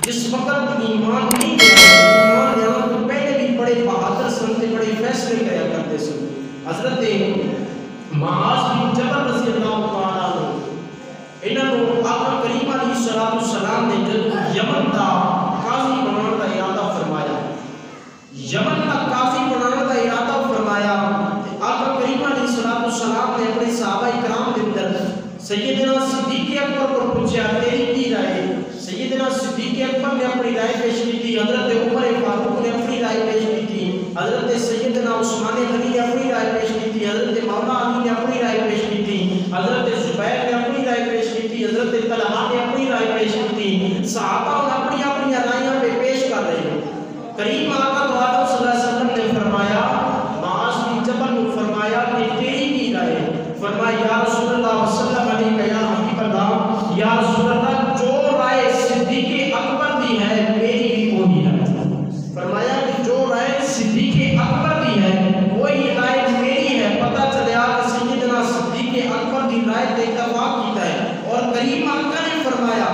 جس وقت ایمان نہیں گیا، ایمان لینا تو پہلے بھی بڑے بہادر سنتے، بڑے فیصلے کیا کرتے سن. حضرت معاذ بن جبل رضی اللہ تعالیٰ عنہ انہاں نوں آقا کریم علیہ السلام نے جب یمن دا قاضی بنانے کا ارادہ فرمایا، یمن کا قاضی بنانے کا ارادہ فرمایا، آقا کریم علیہ السلام نے اپنے صحابہ کرام کے اندر سیدنا صدیق اکبر کو پوچھا تیری کی رائے؟ سیدنا صدیق اکبر نے اپنی رائے پیش کی تھی، حضرت عمر فاروق نے اپنی رائے پیش کی تھی، حضرت سیدنا عثمان غنی نے اپنی رائے پیش کی تھی، حضرت مولا علی نے اپنی رائے پیش کی تھی، حضرت زبیر نے اپنی رائے پیش کی تھی، حضرت طلحہ نے اپنی رائے پیش کی تھی. صحابہ اپنی اپنی رائیاں پہ پیش کر رہے ہیں. کریم آقا تو عالم صلی اللہ علیہ وسلم نے فرمایا، معاذ بن جبل نے فرمایا کہ تیری کی رائے؟ فرمایا یا رسول اللہ وسلم علیہ یا حبیب اللہ، یا رسول اللہ جو رائے صدیق اکبر دی ہے میری بھی وہی ہے. فرمایا کہ جو رائے صدیق اکبر دی ہے وہی رائے میری ہے. پتہ چلیا کہ سیدنا صدیق اکبر دی رائے تے اتفاق کیتا ہے. اور کریم آقا نے فرمایا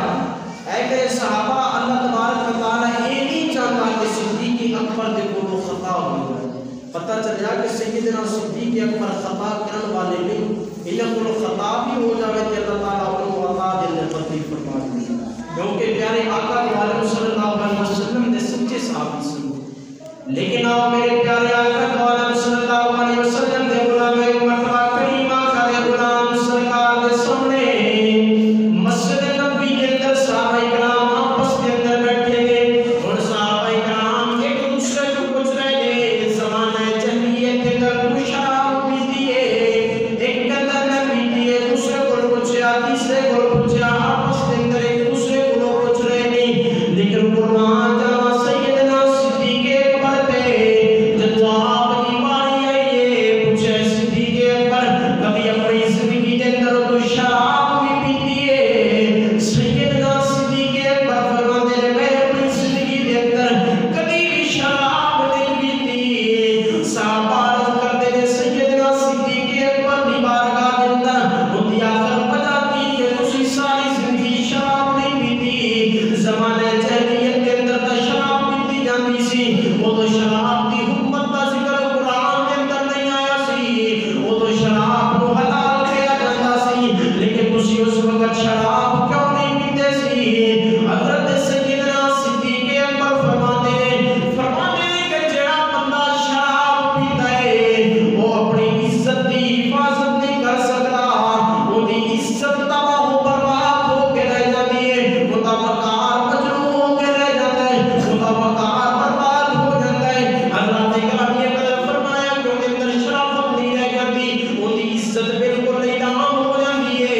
اے میرے صحابہ، اللہ تبارک و تعالی یہ نہیں چاہتا کہ صدیق اکبر دے کو خطا ہو جائے. پتہ چلیا کہ سیدنا صدیق اکبر خطا کرنے والے نہیں، انہاں کو خطا بھی ہو جائے تے اللہ تعالی انہوں عطا دل فضل فرما دے. کیونکہ پیارے آقا عالم صلی اللہ علیہ وسلم نے سچے صحابی سن. لیکن آپ میرے پیارے آقا عالم صلی اللہ علیہ وسلم نے غلام ایک مرتبہ کریم آقا دے غلام سرکار دے سامنے مسجد نبوی کے اندر صحابہ کرام آپس کے اندر بیٹھے گئے اور صحابہ کرام ایک دوسرے کو پوچھ رہے تھے زمانہ جاہلیت کے اندر تو شراب پیتی ہے، ایک کندر نہ پیتی ہے، دوسرے کو پوچھا، تیسرے کو پوچھا، آپس کے اندر ایک دوسرے کو پوچھ رہے نہیں. لیکن قرآن جہاں سیدنا صدیق اکبر تھے جب آپ کی باری آئی ہے پوچھے صدیق اکبر کبھی اپنی زندگی کے اندر تو شراب بھی پیتی ہے؟ سیدنا صدیق اکبر فرماتے ہیں میں اپنی زندگی کے اندر کبھی بھی شراب نہیں پیتی. صحابہ عرض کرتے ہیں سیدنا صدیق اکبر دی بارگاہ کے اندر ہوتی آخر بتاتی کہ تسی ساری زندگی شراب نہیں پیتی. زمانے جاہلیت کے اندر تا شراب پیتی جاتی سی، وہ تو شراب دی حکمت کا ذکر قرآن کے اندر نہیں آیا سی، وہ تو شراب کو حلال کیا جاتا سی، لیکن تسی اس وقت شراب کیوں نہیں پیتے سی؟ حضرت سیدنا صدیق اکبر فرماتے ہیں کہ جڑا بندہ شراب پیتا ہے وہ اپنی عزت کی حفاظت نہیں کر سکتا، وہ دی عزت تباہ و برباد ہو کے رہ جاتی ہے، وہ دا وقار مجروح ہو کے رہ جاتا ہے، وہ دا وقار برباد ہو جاتا ہے. اللہ تعالیٰ نے قدر فرمایا کہ ان کے اندر شرافت نہیں رہ جاتی، وہ دی عزت بالکل نیلام ہو جاتی ہے.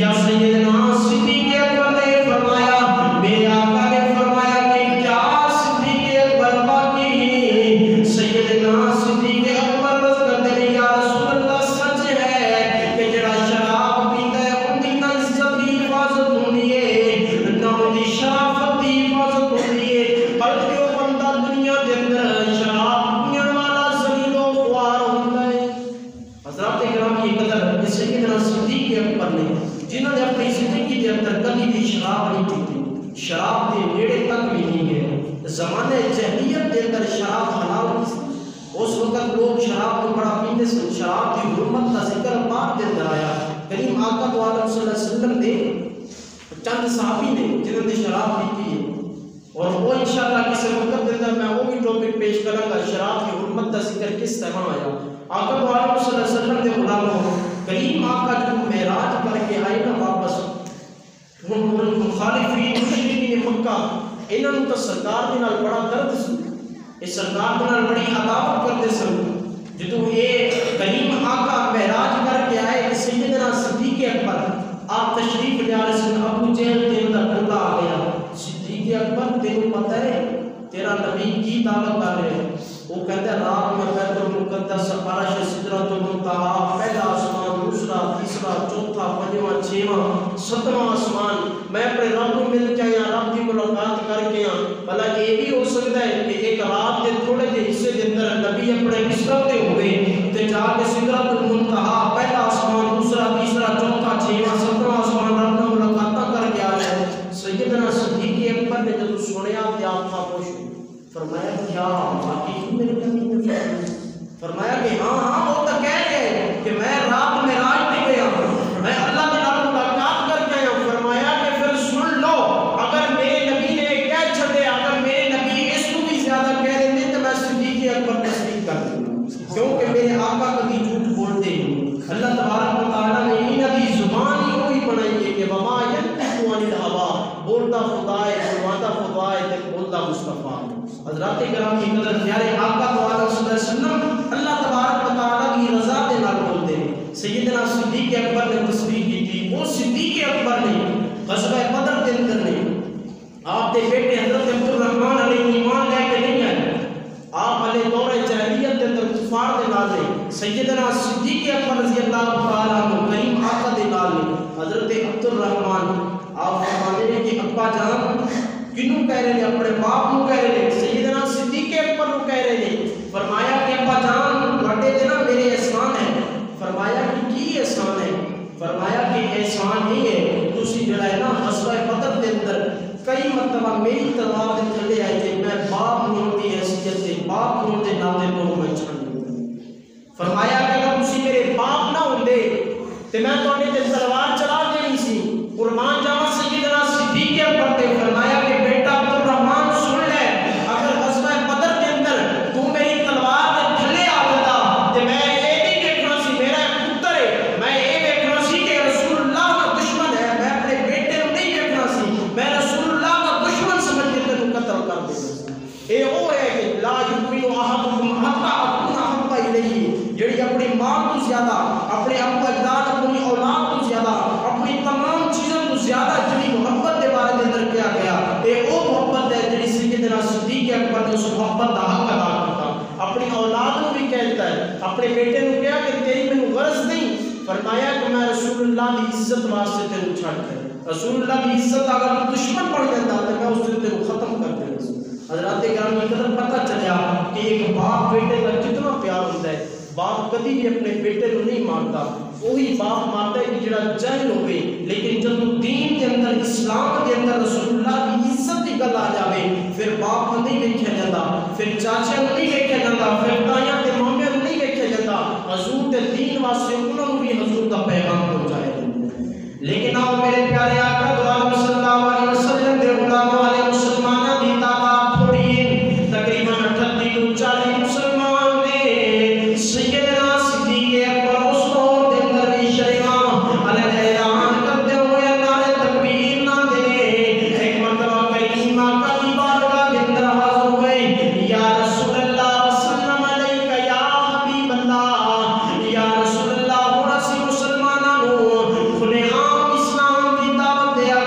یا سیدنا صدیق اکبر نے فرمایا، میرے آقا نے فرمایا کہ کیا صدیق اکبر باقی ہیں؟ سیدنا صدیق اکبر رضی کرتے ہیں یا رسول اللہ سچ ہے کہ جڑا شراب پیتا ہے ان کی نہ عزت کی حفاظت ہوتی ہے نہ ان کی شرافت کی حفاظت ہوتی ہے، بلکہ وہ بندہ دنیا کے اندر شراب پینے والا ذلیل و خوار ہوتا ہے. حضرات کرام یہ قدر سیدنا صدیق اکبر نے جنہوں نے اپنی زندگی کے اندر کبھی بھی شراب نہیں پیتی، شراب کے نیڑے تک بھی نہیں گئے. زمانے جاہلیت کے اندر شراب حلال نہیں سی، اس وقت لوگ شراب کو بڑا پیتے سے. شراب کی حرمت کا ذکر پاک کے اندر آیا. کریم آقا تو عالم صلی اللہ علیہ وسلم نے چند صحابی نے جنہوں نے شراب پیتی ہے، اور وہ انشاءاللہ کسی وقت کے اندر میں وہ بھی ٹاپک پیش کروں گا شراب کی حرمت کا ذکر کس طرح آیا. آقا تو عالم صلی اللہ علیہ وسلم نے غلاموں کریم آقا جو معراج کر کے آئے نا واپس، مخالفین مشرکین مکہ انہوں نے تو سرکار کے نال بڑا درد سی، اس سرکار کے نال بڑی عداوت کرتے سن. جدو یہ کریم آقا معراج کر کے آئے کہ سیدنا صدیق اکبر آپ تشریف لے آئے سن، ابو جہل کے اندر ٹولا آ گیا. صدیق اکبر تینوں پتہ ہے تیرا نبی کی دعوت کر رہے ہیں؟ وہ کہتا ہے رات میں بیت المقدس فرش سدرۃ المنتہا پہلا آسمان، دوسرا، تیسرا، چوتھا، پنجواں، چھواں، ستواں آسمان میں اپنے رب کو مل کے آیا، رب کی ملاقات کر کے آیا. بھلا یہ بھی ہو سکتا ہے کہ ایک رات کے تھوڑے سے حصے کے اندر نبی اپنے بستر پہ ہو گئے تے جا کے سدرۃ المنتہا پہلا آسمان، دوسرا، تیسرا، چوتھا، چھواں، ستواں آسمان رب نے ملاقات کر کے آیا. سیدنا صدیق اکبر نے جب فرمایا کیا واقعی میرے نبی نے فرمایا کہ ہاں ہاں وہ تو کہہ گئے کہ میں رات میں راج پہ گیا ہوں، میں اللہ کے نال ملاقات کر کے آیا ہوں۔ فرمایا کہ پھر سن لو، اگر میرے نبی نے کہہ چھڑے، اگر میرے نبی اس کو بھی زیادہ کہہ دیتے تو میں صدیق اکبر تصدیق کر دوں، کیونکہ میرے آقا کبھی جھوٹ بولتے ہیں۔ اللہ تبارک و تعالیٰ نے انہاں دی زبان ہی وہی بنائی ہے کہ وما ینطق عن الہویٰ، بولتا خدا ہے، بلواتا خدا ہے، تے بولتا مصطفیٰ ہے۔ حضرات کرام کی قدر پیارے آقا صلی اللہ علیہ وسلم اللہ تبارک و تعالیٰ کی رضا دے نال بولتے ہیں۔ سیدنا صدیق اکبر نے تصدیق کی تھی، وہ صدیق اکبر نے غزوہ بدر کے اندر نے آپ کے بیٹے حضرت عبد الرحمن علیہ ایمان لے کے نہیں آئے، آپ علیہ دور جاہلیت کے اندر کفار دے نال نے سیدنا صدیق اکبر رضی اللہ تعالیٰ عنہ کریم آقا دے نال نے حضرت عبد الرحمن آپ فرماتے ہیں کہ ابا جان کنوں کہہ رہے ہیں؟ اپنے باپ کو کہہ رہے ہیں، سیدنا صدیق اکبر کو کہہ رہے ہیں۔ فرمایا کہ ابا جان بڑے دے نا میرے احسان ہے۔ فرمایا کہ کی احسان ہے؟ فرمایا کہ احسان یہ ہے تسی جڑا ہے نا غزوہ بدر کے اندر کئی مرتبہ میری تلوار دے تھلے آئے تھے، میں باپ ہون دی حیثیت سے باپ ہون دے ناطے تو میں چھڑ دوں۔ فرمایا کہ اگر تسی میرے باپ نہ ہوندے تے میں تواڈے تے تلوار چلا دینی سی، قربان جاواں سیدنا صدیق اکبر تے۔ فرمایا کہ بیٹا عبد الرحمن سن لے، اگر غزوہ بدر کے اندر تو میری تلوار دے تھلے آ جاتا تے میں اے نہیں دیکھنا سی میرا پتر ہے، میں اے دیکھنا سی کہ رسول اللہ کا دشمن ہے، میں اپنے بیٹے کو نہیں دیکھنا سی، میں رسول اللہ کا دشمن سمجھ کے تینوں قتل کر دینا۔ اے وہ ہے کہ لا یؤمن احدکم حتی اکون احب الیہ، جڑی اپنی ماں تو زیادہ، اپنے ابو اجداد، اپنی اولاد تو زیادہ، اپنی تمام چیزوں تو زیادہ جڑی محبت کے بارے میں اندر کیا گیا، اے وہ محبت ہے جڑی سیدنا صدیق اکبر نے اس محبت کا حق ادا کرتا۔ اپنی اولاد کو بھی کہتا ہے، اپنے بیٹے کو کہا کہ تیری میں غرض نہیں، فرمایا کہ میں رسول اللہ کی عزت واسطے تینوں چھڑ کر، رسول اللہ کی عزت اگر دشمن پڑ جاتا تو میں اس دن تینوں ختم کر دینا۔ حضرات کرام کی قدر پتہ چلیا کہ ایک باپ بیٹے کا کتنا پیار ہوتا ہے۔ باپ کبھی بھی اپنے بیٹے کو نہیں مارتا، وہی باپ مارتا ہے کہ جڑا جاہل ہوئے، لیکن جب دین کے اندر اسلام کے اندر رسول اللہ کی عزت کی گل آ جاوے پھر باپ کو نہیں دیکھا جاتا، پھر چاچا کو نہیں دیکھا جاتا، پھر تائیاں تے مامے کو نہیں دیکھا جاتا، حضور تے دین واسطے انہوں نے بھی حضور کا پیغام پہنچایا۔ لیکن آؤ میرے پیارے آقا دو عالم صلی اللہ علیہ وسلم دے غلام والے مسلمانہ دی تعداد تھوڑی ہے، تقریباً 38 تو 40 مسلمان نے سیدنا صدیق اکبر اس دور کے اندر بھی شریعہ علیہ اعلان کرتے ہوئے نعرے تکبیر نہ دینے ایک مرتبہ کریم آقا کی بارگاہ کے اندر حاضر ہوئے، یا رسول اللہ وسلم علیکہ یا حبیب اللہ، یا رسول اللہ ہونا سی مسلمانوں کھلے عام اسلام کی دعوت دیا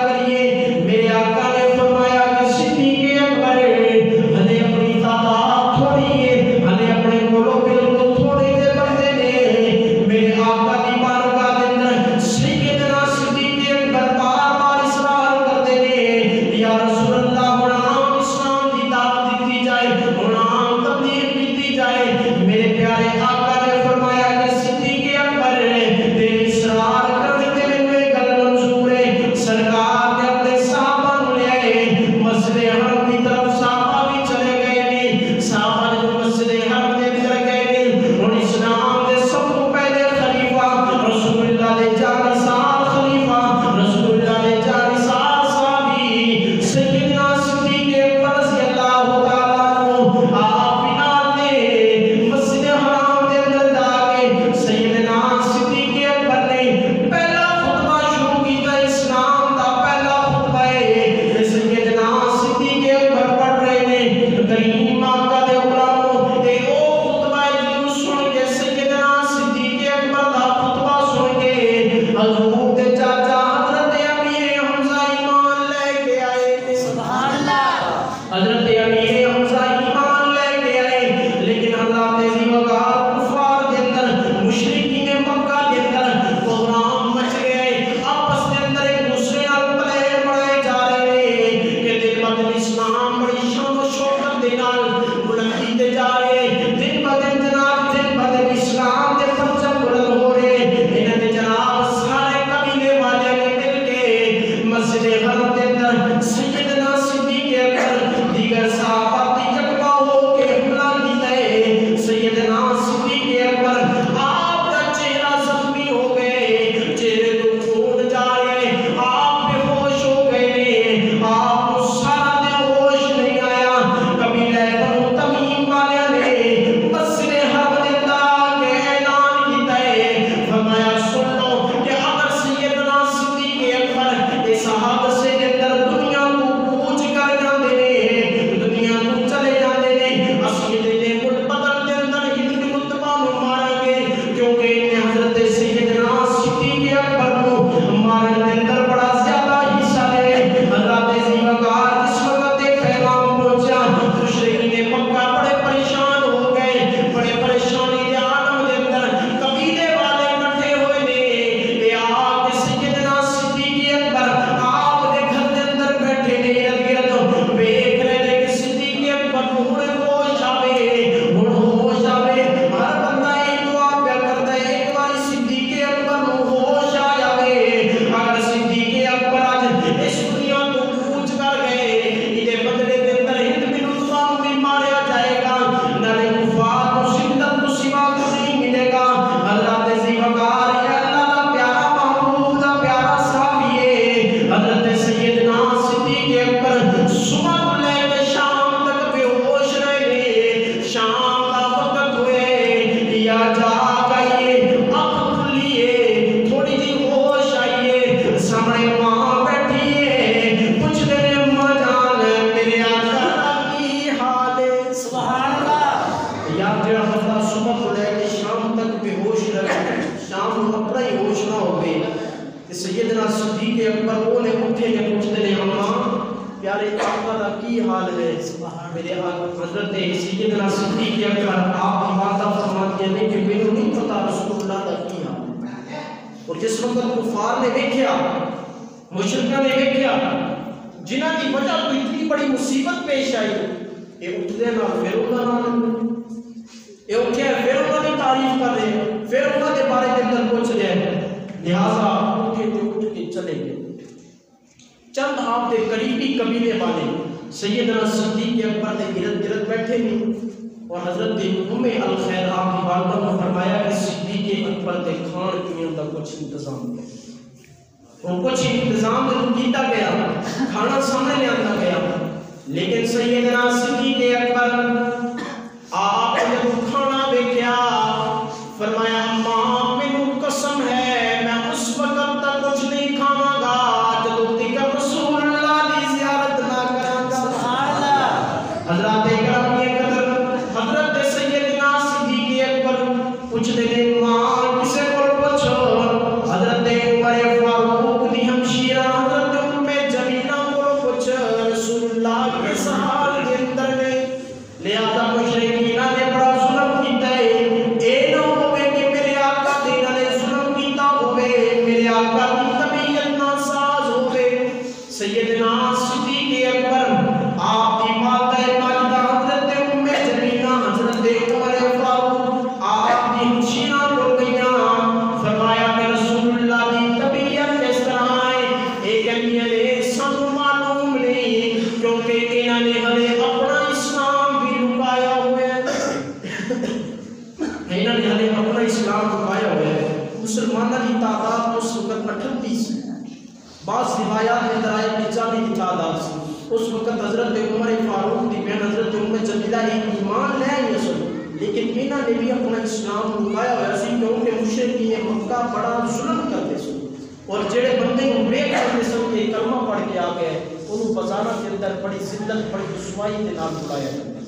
پر وہ نے اٹھے نے پوچھتے نے اماں پیارے آقا دا کی حال ہے؟ میرے حضرت سیدنا صدیق اکبر آپ وعدہ فرماتے ہیں کہ میں نہیں پتا رسول اللہ دا کی حال ہے۔ اور جس وقت کفار نے دیکھا، مشرکہ نے دیکھا، جنہ کی وجہ کو اتنی بڑی مصیبت پیش آئی، یہ اٹھتے نہ پھر انہوں یہ اٹھے پھر انہوں نے تعریف کر رہے ہیں، پھر انہوں نے بارے کے اندر پوچھ رہے ہیں، لہٰذا اٹھے تو اٹھ کے چلے گئے۔ چند آپ کے قریبی قبیلے والے سیدنا صدیق اکبر نے ارد گرد بیٹھے ہیں اور حضرت ام الخیر آپ کی والدہ نے فرمایا کہ صدیق اکبر کے کھان پینے کا کچھ انتظام کیا، اور کچھ انتظام تو کیتا گیا، کھانا سامنے لے آتا گیا، لیکن سیدنا صدیق اکبر آپ نے کھانا دیکھا، فرمایا اماں مینوں قسم ہے میں اس وقت تک کچھ نہیں کھاواں گا جدوں تک رسول اللہ دی زیارت نہ کراں گا۔ سبحان اللہ۔ حضرات گرامی قدر حضرت سیدنا صدیق اکبر پوچھتے ہیں ماں کسے کو پوچھو، حضرت عمر فاروق دی ہمشیرہ حضرت ام جمیلہ کو پوچھ رسول اللہ کے حال کے اندر نے، لہذا مشرکین نے بڑا ظلم کیتا ہے، اے نہ ہوئے کہ میرے آقا دینا نے ظلم کیتا ہوئے، میرے آقا کی طبیعت ناساز ہوئے۔ سیدنا صدیق اکبر آپ کی والدہ ماجدہ حضرت ام جمیلہ حضرت عمر فاروق آپ کی ہمشیرہ کو گئیاں، فرمایا کہ رسول اللہ کی طبیعت کس طرح ہے، ایک انہیں نے سب معلوم نہیں کیونکہ انہوں نے ہمیں اپنا اسلام بھی لکایا ہوئے ہیں، انہوں نے ہمیں اپنا اسلام لکایا ہوئے ہیں۔ مسلمانوں کی تعداد اس وقت 38 ہے، بعض روایات میں درائے کی 40 کی تعداد سے۔ اس وقت حضرت عمر فاروق دی بہن حضرت ام جمیلہ ایمان لے آئی سن، لیکن انہوں نے بھی اپنا اسلام لکایا ہوا سی کیونکہ مشرکین مکہ بڑا ظلم کرتے سن، اور جڑے بندے کو ویکھ کرتے سن کہ کلمہ پڑھ کے آ گئے انہوں بازاروں کے اندر بڑی ذلت بڑی رسوائی کے نام بلایا جاتا ہے۔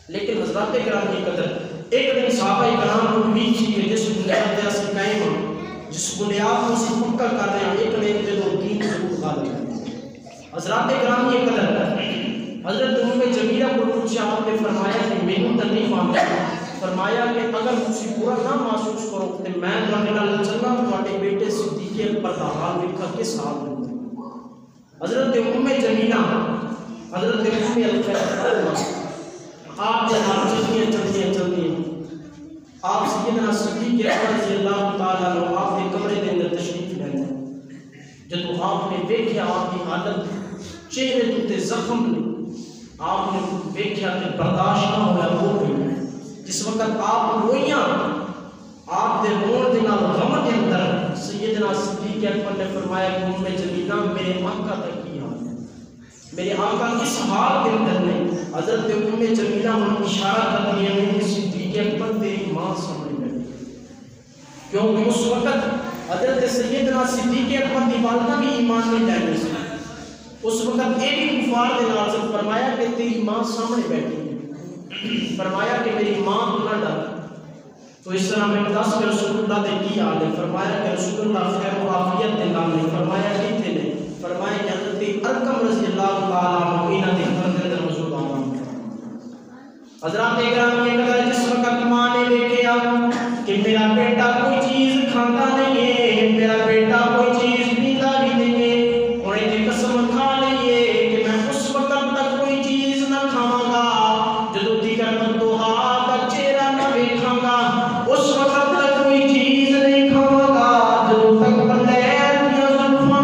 لیکن حضرات گرامی قدر ایک دن صحابہ کرام کو امید تھی کہ جس بنیاد سے قائم ہوں، جس بنیاد کو سے پکا کر رہے ہیں، ایک دن جدوں دین ضرور غالب ہے۔ حضرات گرامی قدر حضرت ام جمیلہ کو پوچھا، آپ نے فرمایا کہ مینوں تے نہیں مانتا، فرمایا کہ اگر تسی برا نہ محسوس کرو تے میں تواڈے نال چلنا، تواڈے بیٹے صدیق اکبر دا حال ویکھا کس حال میں۔ حضرت ام جمیلہ حضرت ام الخیر آپ کے حال چلتی آپ سیدنا صدیق اکبر رضی اللہ تعالیٰ عنہ آپ کے کمرے کے اندر تشریف لے گئے۔ جب آپ نے دیکھا آپ کی حالت چہرے تے زخم نے، آپ نے دیکھا کہ برداشت نہ ہوا رو گئی۔ جس وقت آپ روئیاں، آپ دے رون دے نال غم کے اندر سیدنا صدیق اکبر نے فرمایا کہ ام جمیلہ میرے آقا تک کی حال ہے، میرے آقا کس حال کے اندر نے۔ حضرت ام جمیلہ انہوں نے اشارہ کر دیا کہ صدیق اکبر تیری ماں سامنے بیٹھی، کیونکہ اس وقت حضرت سیدنا صدیق اکبر کی والدہ بھی ایمان نہیں لے رہی سی۔ اس وقت ایک ہی کفار نے نازل فرمایا کہ تیری ماں سامنے بیٹھی ہے، فرمایا کہ میری ماں تو نہ ڈر، تو اس طرح میں دس کہ رسول اللہ نے کی حال ہے، فرمایا کہ رسول اللہ خیر و عافیت دے نام نے، فرمایا کہ تھے نے، فرمایا کہ حضرت ارقم رضی اللہ تعالیٰ عنہ انہاں دے گھر کے اندر موجود آرام۔ حضرات گرامی قدر جس وقت ماں نے دیکھا کہ میرا بیٹا کوئی چیز کھاتا نہیں ہے، میرا بیٹا کوئی چیز پیتا بھی نہیں ہے، انہیں نے قسم کھا لی ہے کہ میں اس وقت تک کوئی چیز نہ کھاواں گا جدوں دیگر بندوہا کا چہرہ نہ دیکھاں گا، اس وقت تک کوئی چیز نہیں کھاواں گا جدوں تک بندے دیا زلفاں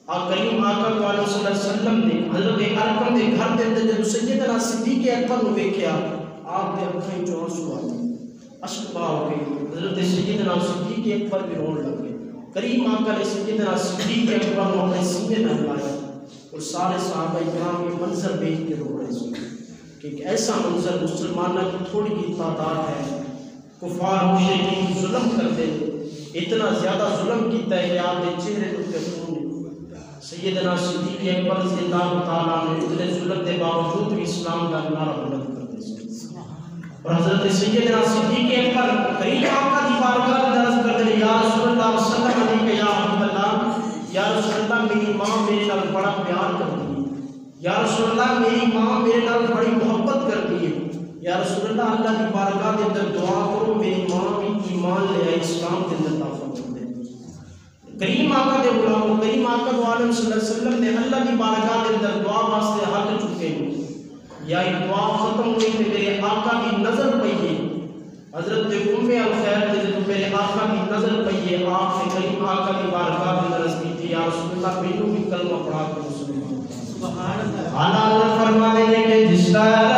کریم آقا صلی اللہ علیہ وسلم نے حضرت ارقم دے گھر دے اندر جب سیدنا صدیق اکبر نو ویکھیا آپ دے اکھاں وچ آنسو آ گئے، اشک بہا ہو گئے، حضرت سیدنا صدیق اکبر بھی رون لگ گئے۔ کریم آقا نے سیدنا صدیق اکبر نو اپنے سینے نال لایا اور سارے صحابہ کرام یہ منظر دیکھ کے رو رہے تھے کہ ایک ایسا منظر مسلمانوں کی تھوڑی کی تعداد ہے، کفار مشرکین ظلم کرتے اتنا زیادہ ظلم کیتا ہے کہ آپ کے چہرے کے خون سیدنا صدیق اکبر رضی اللہ تعالیٰ نے اتنے ظلم کے باوجود بھی اسلام کا نعرہ بلند کرتے ہیں۔ اور حضرت سیدنا صدیق اکبر کریم آقا کی بارگاہ میں عرض کرتے ہیں، یا رسول اللہ صلی اللہ علیہ یا حبیب اللہ، یا رسول اللہ میری ماں میرے نال بڑا پیار کرتی ہے، یا رسول اللہ میری ماں میرے نال بڑی محبت کرتی ہے، یا رسول اللہ اللہ کی بارگاہ کے اندر دعا کرو میری ماں بھی ایمان لے آئی، اسلام کے اندر داخل کر دے۔ کریم آقا دے غلام کریم آقا دو عالم صلی اللہ علیہ وسلم نے اللہ کی بارگاہ کے اندر دعا واسطے ہاتھ چکے ہیں، یا دعا ختم ہوئی تے میرے آقا کی نظر پئی ہے، حضرت ام الخیر نے جب میرے آقا کی نظر پئی ہے، آپ نے کریم آقا کی بارگاہ میں عرض کی تھی، یا رسول اللہ مینوں بھی کلمہ پڑھا کر مسلمان سبحان اللہ۔ اللہ فرماتے ہیں کہ جس طرح